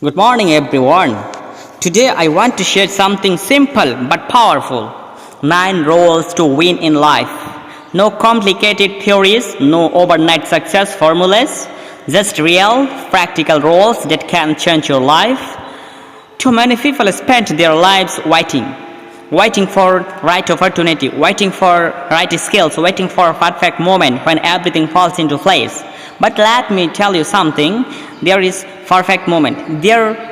Good morning, everyone. Today I want to share something simple but powerful. 9 rules to win in life. No complicated theories, no overnight success formulas, just real, practical rules that can change your life. Too many people spend their lives waiting for right opportunity, waiting for right skills, waiting for a perfect moment when everything falls into place. But let me tell you something, there is perfect moment. There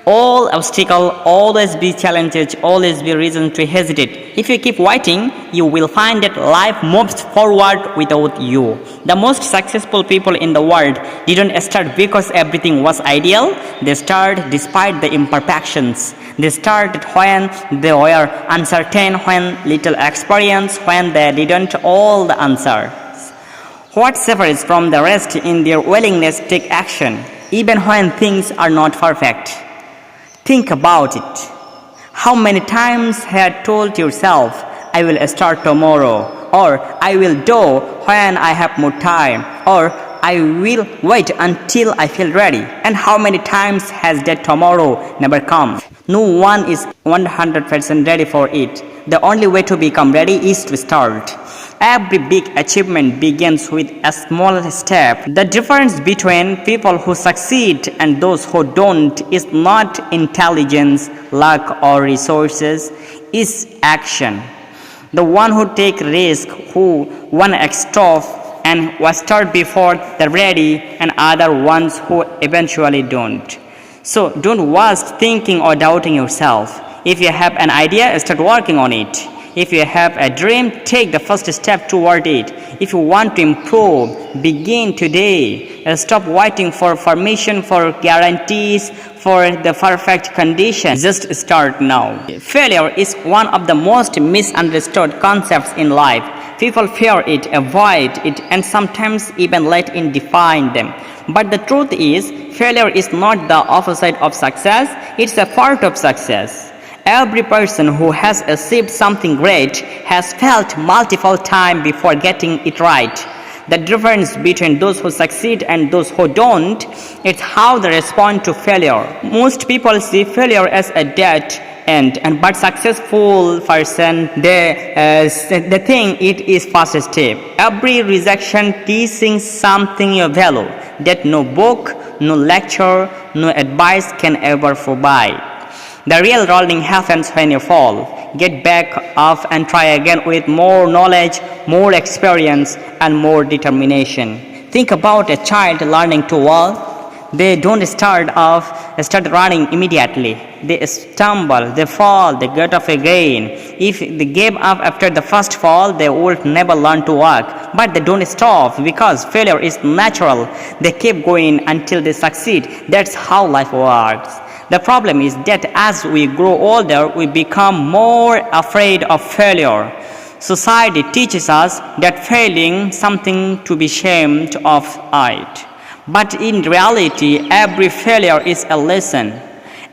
all obstacle, always be challenges, always be reason to hesitate. If you keep waiting, you will find that life moves forward without you. The most successful people in the world didn't start because everything was ideal. They started despite the imperfections. They started when they were uncertain, when little experience, when they didn't all the answer. What separates from the rest in their willingness to take action, even when things are not perfect. Think about it. How many times have told yourself, I will start tomorrow, or I will do when I have more time, or I will wait until I feel ready. And how many times has that tomorrow never come? No one is 100% ready for it. The only way to become ready is to start. Every big achievement begins with a small step. The difference between people who succeed and those who don't is not intelligence, luck, or resources, is action. The one who take risk, who won a stuff and was start before the ready, and other ones who eventually don't. So don't waste thinking or doubting yourself. If you have an idea, start working on it. If you have a dream, take the first step toward it. If you want to improve, begin today. Stop waiting for permission, for guarantees, for the perfect conditions. Just start now. Failure is one of the most misunderstood concepts in life. People fear it, avoid it, and sometimes even let it define them. But the truth is, failure is not the opposite of success, it's a part of success. Every person who has achieved something great has failed multiple times before getting it right. The difference between those who succeed and those who don't is how they respond to failure. Most people see failure as a dead end, but successful person they think it is first step. Every rejection teaching something you value that no book, no lecture, no advice can ever provide. The real learning happens when you fall. Get back up and try again with more knowledge, more experience, and more determination. Think about a child learning to walk. They don't start running immediately. They stumble, they fall, they get up again. If they gave up after the first fall, they would never learn to walk. But they don't stop because failure is natural. They keep going until they succeed. That's how life works. The problem is that as we grow older, we become more afraid of failure. Society teaches us that failing something to be ashamed of it. But in reality, every failure is a lesson.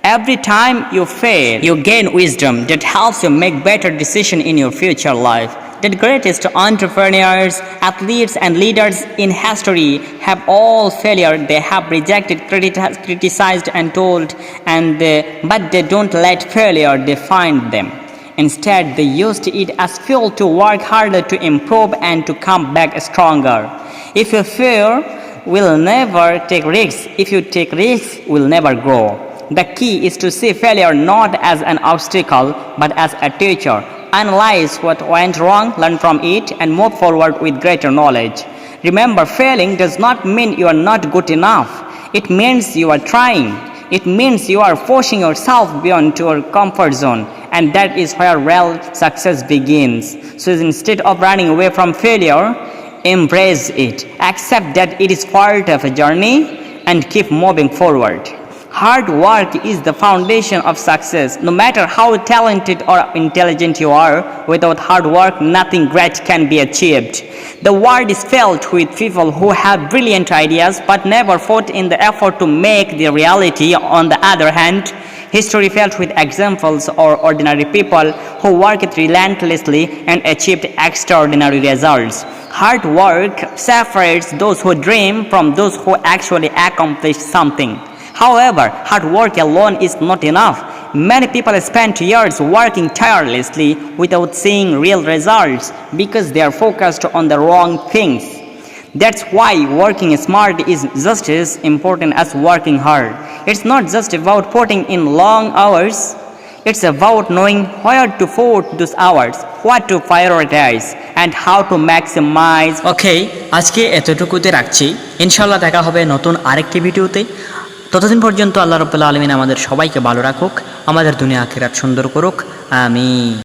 Every time you fail, you gain wisdom that helps you make better decisions in your future life. The greatest entrepreneurs, athletes, and leaders in history have all failed. They have rejected, criticized, and told, but they don't let failure define them. Instead, they used it as fuel to work harder, to improve, and to come back stronger. If you fail, will never take risks. If you take risks, will never grow. The key is to see failure not as an obstacle, but as a teacher. Analyze what went wrong, learn from it, and move forward with greater knowledge. Remember, failing does not mean you are not good enough. It means you are trying. It means you are pushing yourself beyond your comfort zone, and that is where real success begins. So instead of running away from failure, embrace it. Accept that it is part of a journey and keep moving forward. Hard work is the foundation of success. No matter how talented or intelligent you are, without hard work, nothing great can be achieved. The world is filled with people who have brilliant ideas but never put in the effort to make their reality. On the other hand, history filled with examples of ordinary people who worked relentlessly and achieved extraordinary results. Hard work separates those who dream from those who actually accomplish something. However, hard work alone is not enough. Many people spend years working tirelessly without seeing real results because they are focused on the wrong things. That's why working smart is just as important as working hard. It's not just about putting in long hours, it's about knowing where to put those hours, what to prioritize, and how to maximize. ওকে, আজকে এতটুকুতে রাখছি। ইনশাল্লাহ দেখা হবে নতুন আরেকটি ভিডিওতে। ততদিন পর্যন্ত আল্লাহ রাব্বুল আলামিন আমাদের সবাইকে ভালো রাখুক, আমাদের দুনিয়া আখিরাত সুন্দর করুক। আমিন।